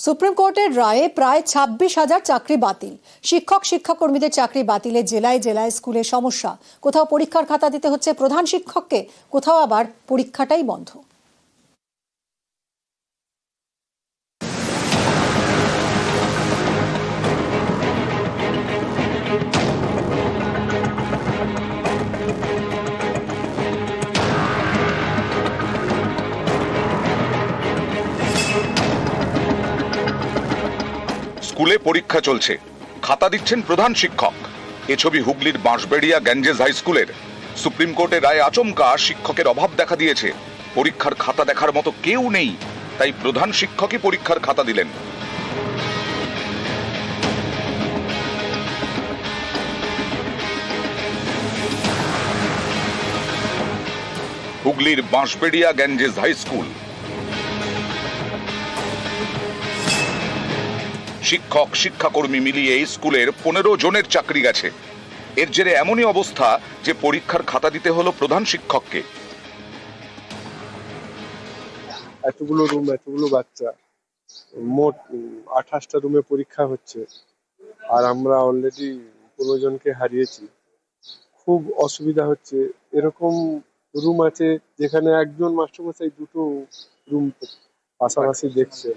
Supreme কোর্টের রায়ে প্রায় 26,000 চাকরি বাতিল। শিক্ষাকর্মীদের চাকরি বাতিলে জেলায় জেলায় স্কুলে সমস্যা। কোথাও পরীক্ষার খাতা দিতে হচ্ছে প্রধান শিক্ষককে, কোথাও আবার পরীক্ষাটাই বন্ধ। স্কুলে পরীক্ষা চলছে, খাতা দিচ্ছেন প্রধান শিক্ষক। এ ছবি হুগলির বাঁশবেড়িয়া গ্যাঞ্জেস হাই স্কুলের। সুপ্রিম কোর্টের রায়ে আচমকা শিক্ষকের অভাব দেখা দিয়েছে। পরীক্ষার খাতা দেখার মতো কেউ নেই, তাই প্রধান শিক্ষকই পরীক্ষার খাতা দিলেন। হুগলির বাঁশবেড়িয়া গ্যাঞ্জেস হাই স্কুল। শিক্ষক শিক্ষাকর্মী মিলিয়ে এই স্কুলের 15 জনের চাকরি গেছে। এর জেরে এমনই অবস্থা যে পরীক্ষার খাতা দিতে হলো প্রধান শিক্ষককে। এতগুলো রুম, এতগুলো বাচ্চা, মোট 28টা রুমে পরীক্ষা হচ্ছে, আর আমরা অলরেডি 15 জনকে হারিয়েছি। খুব অসুবিধা হচ্ছে। এরকম রুম আছে যেখানে একজন মাস্টারমশাই দুটো রুম পাশাপাশি দেখছে।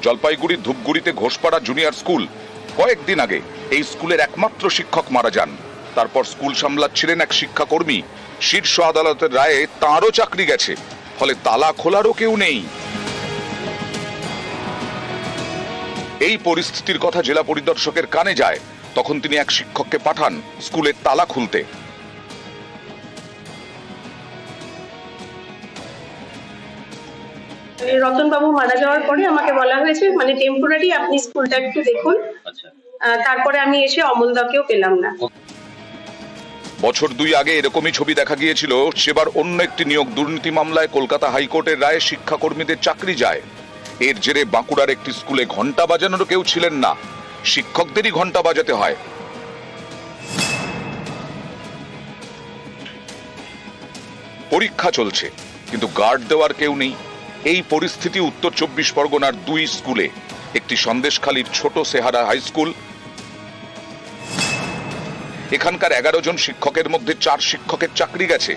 জলপাইগুড়ির ধূপগুড়িতে ঘোষপাড়া জুনিয়র স্কুল। কয়েকদিন আগে এই স্কুলের একমাত্র শিক্ষক মারা যান। তারপর স্কুল সামলাচ্ছিলেন এক শিক্ষাকর্মী। শীর্ষ আদালতের রায়ে তাঁরও চাকরি গেছে, ফলে তালা খোলারও কেউ নেই। এই পরিস্থিতির কথা জেলা পরিদর্শকের কানে যায়। তখন তিনি এক শিক্ষককে পাঠান স্কুলের তালা খুলতে। রতনবাবু মারা যাওয়ার পরে আমাকে বলা হয়েছে মানে টেম্পোরারি আপনি স্কুলটা একটু দেখুন। তারপরে আমি এসে অমলদাকেও পেলাম না। বছর 2 আগে এরকমই ছবি দেখা গিয়েছিল। সেবার অন্য একটি নিয়োগ দুর্নীতি মামলায় কলকাতা হাইকোর্টের রায়ে শিক্ষাকর্মীদের চাকরি যায়। এর জেরে বাঁকুড়ার একটি স্কুলে ঘন্টা বাজানোর কেউ ছিলেন না, শিক্ষকদেরই ঘন্টা বাজাতে হয়। পরীক্ষা চলছে, কিন্তু গার্ড দেওয়ার কেউ নেই। এই পরিস্থিতি উত্তর 24 পরগনার 2 স্কুলে। একটি সন্দেশখালীর ছোট সেহারা হাই স্কুল। এখানকার 11 জন শিক্ষকের মধ্যে 4 শিক্ষকের চাকরি গেছে।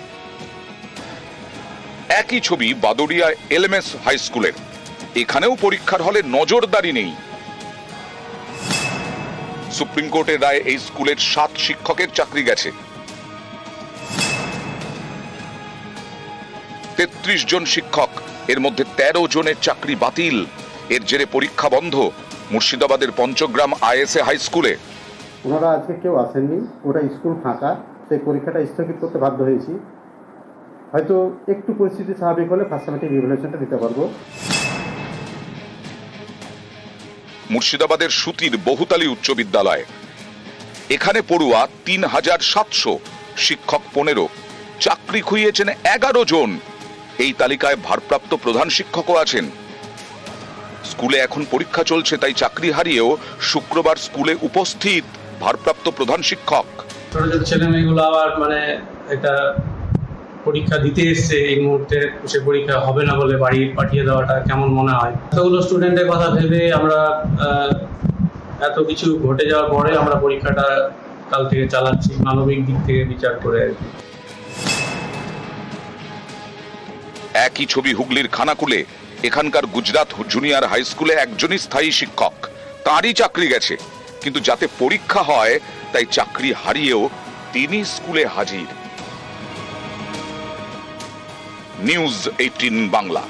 একই ছবি বাদুড়িয়া এলএমএস হাই স্কুলের। এখানেও পরীক্ষার হলে নজরদারি নেই। সুপ্রিম কোর্টের রায়ে এই স্কুলের 7 শিক্ষকের চাকরি গেছে। 33 জন শিক্ষক, এর মধ্যে 13 জনের চাকরি বাতিল। এর জেরে পরীক্ষা বন্ধ মুর্শিদাবাদের পঞ্চগ্রাম আইএসএ হাই স্কুলে। ওনারা আজকে কেউ আসেননি, ওটা স্কুল ফাঁকা, সেই পরীক্ষাটা স্থগিত করতে বাধ্য হয়েছি। হয়তো একটু পরিস্থিতি স্বাভাবিক হলে ফার্স্ট সেমেস্টার রিভ্যালুয়েশনটা দিতে পারবো। মুর্শিদাবাদের সুতির বহুতালী উচ্চ বিদ্যালয়। এখানে পড়ুয়া 3,700, শিক্ষক 15, চাকরি খুইয়েছেন 11 জন। এই তালিকায় ভারপ্রাপ্ত প্রধান শিক্ষকও আছেন। স্কুলে এখন পরীক্ষা চলছে, তাই চাকরি হারিয়েও শুক্রবার স্কুলে উপস্থিত ভারপ্রাপ্ত প্রধান শিক্ষক। ছোট ছোট ছেলে মেয়েগুলো আবার মানে একটা পরীক্ষা দিতে এসছে, এই মুহূর্তে সে পরীক্ষা হবে না বলে বাড়ি পাঠিয়ে দেওয়াটা কেমন মনে হয়? এতগুলো স্টুডেন্টের কথা ভেবে আমরা এত কিছু ঘটে যাওয়ার পরে আমরা পরীক্ষাটা কাল থেকে চালাচ্ছি, মানবিক দিক থেকে বিচার করে আর কি। একই ছবি হুগলির খানাকুলে। এখানকার গুজরাট জুনিয়র হাই স্কুলে একজনই স্থায়ী শিক্ষক, তাঁরই চাকরি গেছে। কিন্তু যাতে পরীক্ষা হয় তাই চাকরি হারিয়েও তিনি স্কুলে হাজির। নিউজ 18 বাংলা।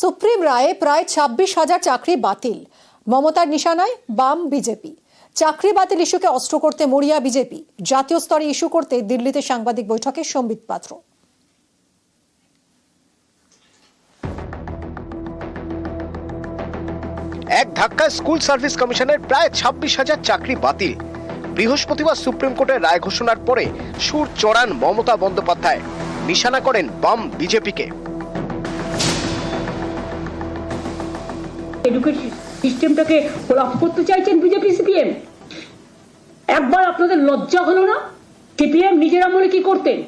সুপ্রিম রায়ে প্রায় 26,000 চাকরি বাতিল। মমতার নিশানায় বাম বিজেপি। চাকরি বাতিল ইস্যুকে অস্ত্র করতে মরিয়া বিজেপি। জাতীয় স্তরে ইস্যু করতে দিল্লিতে সাংবাদিক বৈঠকে সম্বিত পাত্র। এক ধাক্কায় স্কুল সার্ভিস কমিশনের প্রায় 26,000 চাকরি বাতিল। বৃহস্পতিবার সুপ্রিম কোর্টের রায় ঘোষণার পরে সুর চড়ান মমতা বন্দ্যোপাধ্যায়, নিশানা করেন বাম বিজেপিকে। এডুকেশন সিস্টেমটাকে ফ্লপ করতে চাইছেন বিজেপি সিপিএম। একবার আপনাদের লজ্জা হলো না? সিপিএম নিজের আমলে কি করতেন?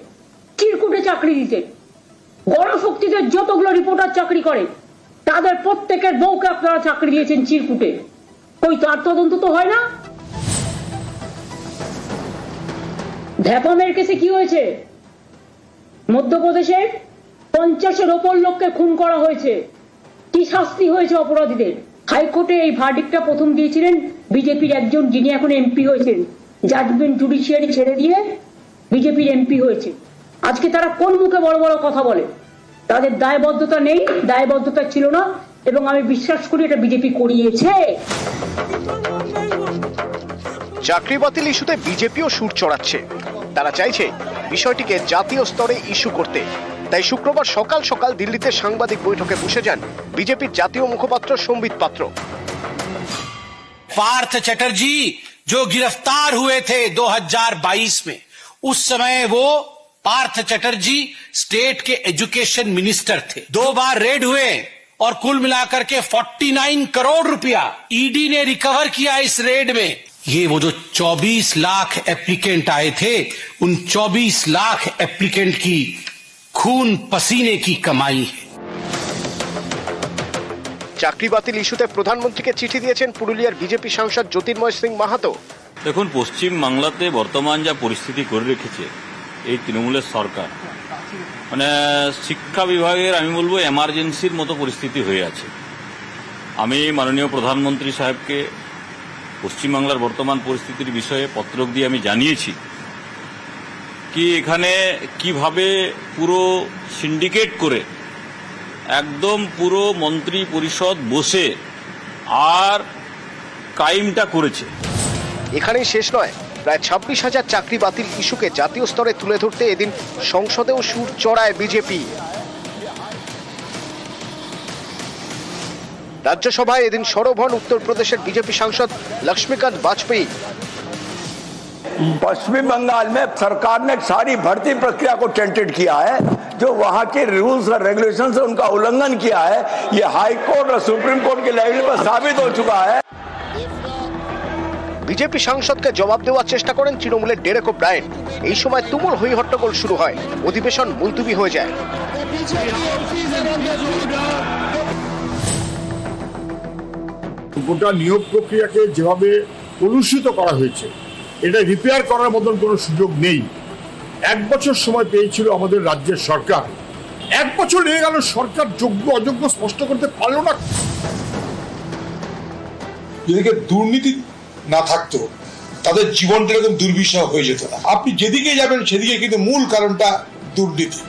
চিরকুটে চাকরি দিতেন। গণশক্তিতে যতগুলো রিপোর্টার চাকরি করে তাদের প্রত্যেকের বউকে আপনারা চাকরি দিয়েছেন চিরকুটে, কই তার তদন্ত তো হয় না? ভ্যাপামের কেসে কি হয়েছে? মধ্যপ্রদেশে 50-এর ওপর লোককে খুন করা হয়েছে, কি শাস্তি হয়েছে অপরাধীদের? হাইকোর্টে এই ভার্ডিক্টটা প্রথম দিয়েছিলেন বিজেপির একজন, যিনি এখন এমপি হয়েছেন, জাজমেন্ট জুডিশিয়ারি ছেড়ে দিয়ে বিজেপির এমপি হয়েছে। আজকে তারা কোন মুখে বড় বড় কথা বলে? তাদের দায়বদ্ধতা নেই, দায়বদ্ধতা ছিল না, এবং আমি বিশ্বাস করি এটা বিজেপি করিয়েছে। চাকরি বাতিল ইস্যুতে বিজেপিও সুর চড়াচ্ছে। তারা চাইছে বিষয়টিকে জাতীয় স্তরে ইস্যু করতে। তাই শুক্রবার সকাল সকাল দিল্লিতে সাংবাদিক বৈঠকে বসে যান বিজেপির জাতীয় মুখপাত্র সম্বিত পাত্র। पार्थ चटर्जी जो गिरफ्तार हुए थे 2022 में, उस समय वो पार्थ चटर्जी स्टेट के एजुकेशन मिनिस्टर थे। 2 बार रेड हुए और कुल मिलाकर के 49 करोड़ रुपया ईडी ने रिकवर किया इस रेड में। ये वो जो 24 लाख एप्लीकेंट आए थे, उन 24 लाख एप्लीकेंट की खून पसीने की कमाई है। চাকরি বাতিল ইস্যুতে প্রধানমন্ত্রীকে চিঠি দিয়েছেন পুরুলিয়ার বিজেপি সাংসদ জ্যোতির্ময় সিং মাহাতো। দেখুন, পশ্চিম বাংলাতে বর্তমান যা পরিস্থিতি করে রেখেছে এই তৃণমূলের সরকার, মানে শিক্ষা বিভাগের আমি বলবো এমার্জেন্সির মতো পরিস্থিতি হয়ে আছে। আমি মাননীয় প্রধানমন্ত্রী সাহেবকে পশ্চিমবাংলার বর্তমান পরিস্থিতির বিষয়ে পত্র দিয়ে আমি জানিয়েছি কি এখানে কিভাবে পুরো সিন্ডিকেট করে একদম পুরো মন্ত্রী পরিষদ বসে আর ক্রাইমটা করেছে। এখানেই শেষ নয়, প্রায় 26,000 চাকরি বাতিল ইস্যুকে জাতীয় স্তরে তুলে ধরতে এদিন সংসদেও সুর চড়ায় বিজেপি। রাজ্যসভায় এদিন সরব হন উত্তরপ্রদেশের বিজেপি সাংসদ লক্ষ্মীকান্ত বাজपेयी। पश्चिम बंगाल में सरकार ने सारी भर्ती प्रक्रिया को टेंटेड किया है, जो वहां के रूल्स और रेगुलेशंस है उनका उल्लंघन किया है। ये हाई कोर्ट और सुप्रीम कोर्ट के लेवल पर साबित हो चुका है। বিজেপি সাংসদকে জবাব দেওয়ার চেষ্টা করেন তৃণমূলের ডেরেক ওব্রায়েন। এই সময় তুমুল হই হট্টগোল শুরু হয়, অধিবেশন মুলতুবি হয়ে যায়। গোটা নিয়োগ প্রক্রিয়াকে যেভাবে কলুষিত করা হয়েছে, এটা রিপেয়ার করার মতন কোনো সুযোগ নেই। 1 বছর সময় পেয়েছিল আমাদের রাজ্যের সরকার, 1 বছর লেগে গেল, সরকার যোগ্য অযোগ্য স্পষ্ট করতে পারলো না। যদি দুর্নীতি না থাকতো তাদের জীবনটা এরকম দুর্বিষহ হয়ে যেত না। আপনি যেদিকে যাবেন সেদিকে কিন্তু মূল কারণটা দুর্নীতি।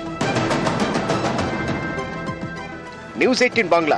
নিউজ 18 বাংলা।